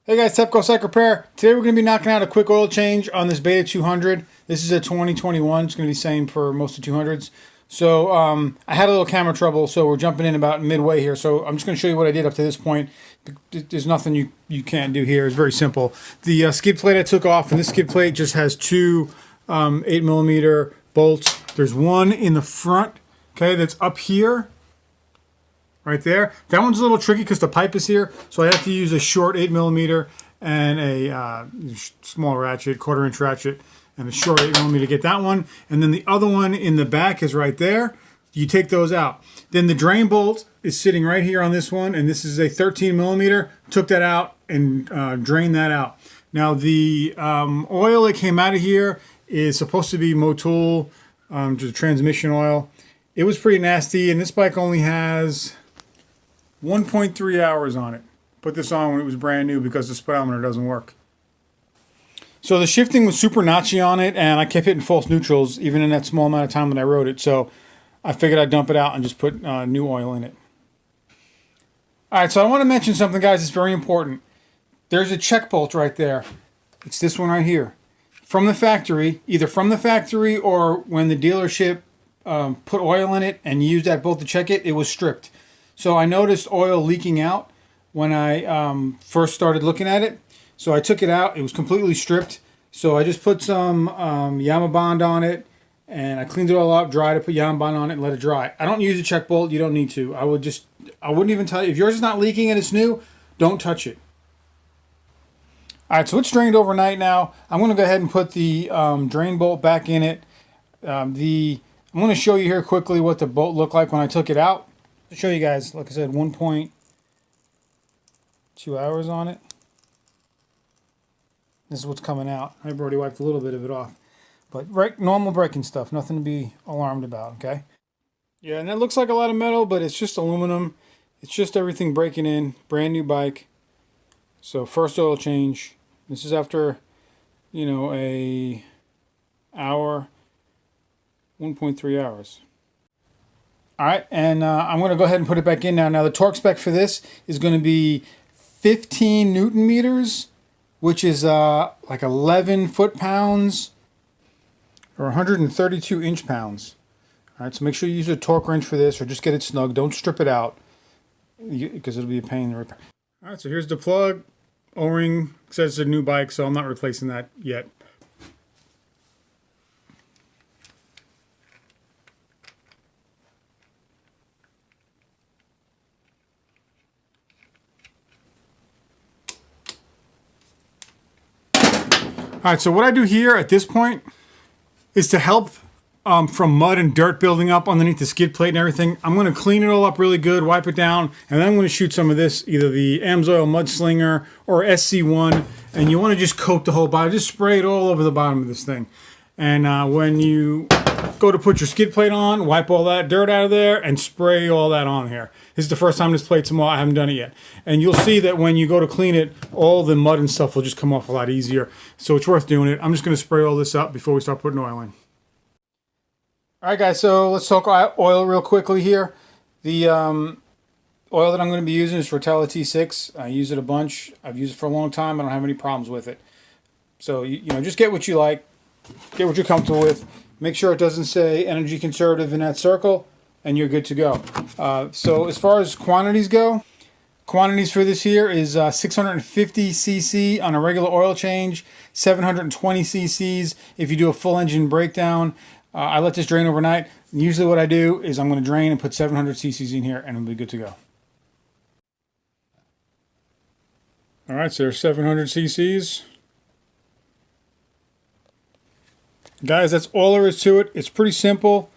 Hey guys, Tepco Cycle Repair. Today we're going to be knocking out a quick oil change on this Beta 200. This is a 2021. It's going to be the same for most of 200s. So I had a little camera trouble, so we're jumping in about midway here. So I'm just going to show you what I did up to this point. There's nothing you can't do here. It's very simple. The skid plate I took off, and this skid plate just has two 8mm bolts. There's one in the front, okay, that's up here. Right there. That one's a little tricky because the pipe is here, so I have to use a short 8mm and a small ratchet, 1/4-inch ratchet, and a short 8mm to get that one. And then the other one in the back is right there. You take those out. Then the drain bolt is sitting right here on this one, and this is a 13mm. Took that out and drained that out. Now the oil that came out of here is supposed to be Motul, just transmission oil. It was pretty nasty, and this bike only has 1.3 hours on it. Put this on when it was brand new because the speedometer doesn't work. So the shifting was super notchy on it, and I kept hitting false neutrals even in that small amount of time that I rode it. So I figured I'd dump it out and just put new oil in it. Alright, so I want to mention something, guys. It's very important. There's a check bolt right there. It's this one right here. From the factory, either from the factory or when the dealership put oil in it and used that bolt to check it, it was stripped. So I noticed oil leaking out when I first started looking at it. So I took it out. It was completely stripped. So I just put some Yamabond on it, and I cleaned it all up, dried it, put Yamabond on it, and let it dry. I don't use a check bolt. You don't need to. I wouldn't even tell you. If yours is not leaking and it's new, don't touch it. All right, so it's drained overnight now. I'm going to go ahead and put the drain bolt back in it. I'm going to show you here quickly what the bolt looked like when I took it out. To show you guys, like I said, 1.2 hours on it. This is what's coming out. I've already wiped a little bit of it off. But normal braking stuff, nothing to be alarmed about, okay? Yeah, and it looks like a lot of metal, but it's just aluminum. It's just everything breaking in. Brand new bike. So first oil change. This is after, you know, a hour, 1.3 hours. All right, and I'm going to go ahead and put it back in now. Now the torque spec for this is going to be 15 Newton meters, which is like 11 foot-pounds or 132 inch-pounds. All right, so make sure you use a torque wrench for this, or just get it snug. Don't strip it out because it'll be a pain to repair. All right, so here's the plug. O-ring says it's a new bike, so I'm not replacing that yet. All right, so what I do here at this point is to help from mud and dirt building up underneath the skid plate and everything. I'm going to clean it all up really good, wipe it down, and then I'm going to shoot some of this, either the Amsoil Mudslinger or SC1, and you want to just coat the whole bottom. Just spray it all over the bottom of this thing. And when you go to put your skid plate on, wipe all that dirt out of there and spray all that on here. This is the first time this plate's on. I haven't done it yet. And you'll see that when you go to clean it, all the mud and stuff will just come off a lot easier. So it's worth doing it. I'm just going to spray all this up before we start putting oil in. All right, guys, so let's talk oil real quickly here. The oil that I'm going to be using is Rotella T6. I use it a bunch. I've used it for a long time. I don't have any problems with it. So, you know, just get what you like. Get what you're comfortable with. Make sure it doesn't say energy conservative in that circle, and you're good to go. So as far as quantities go, quantities for this here is 650 cc on a regular oil change, 720 cc's if you do a full engine breakdown. I let this drain overnight. Usually what I do is I'm going to drain and put 700 cc's in here, and it'll be good to go. All right, so there's 700 cc's. Guys, that's all there is to it. It's pretty simple.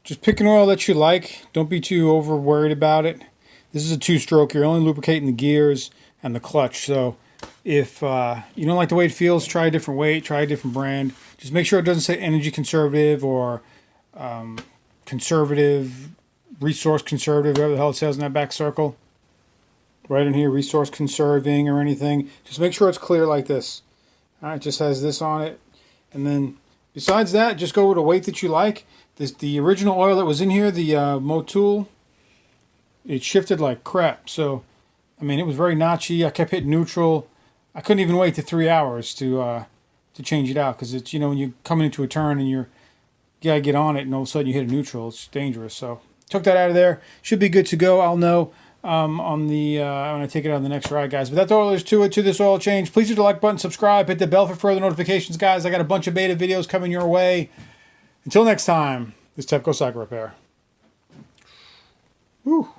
Just pick an oil that you like. Don't be too over worried about it. This is a two-stroke. You're only lubricating the gears and the clutch. So if you don't like the way it feels, try a different weight, try a different brand. Just make sure it doesn't say energy conservative or conservative, resource conservative, whatever the hell it says in that back circle. Right in here, resource conserving or anything. Just make sure it's clear like this. All right, it just has this on it. And then besides that, just go with a weight that you like. The original oil that was in here, the Motul, it shifted like crap. So I mean, it was very notchy. I kept hitting neutral. I couldn't even wait to 3 hours to change it out, because it's, you know, when you're coming into a turn and you gotta get on it, and all of a sudden you hit a neutral, it's dangerous. So took that out of there. Should be good to go. I'll know on the when I take it on the next ride, guys. But that's all there's to it, to this oil change. Please hit the like button, subscribe, hit the bell for further notifications, guys. I got a bunch of beta videos coming your way. Until next time, this is Tepco Cycle Repair. Woo.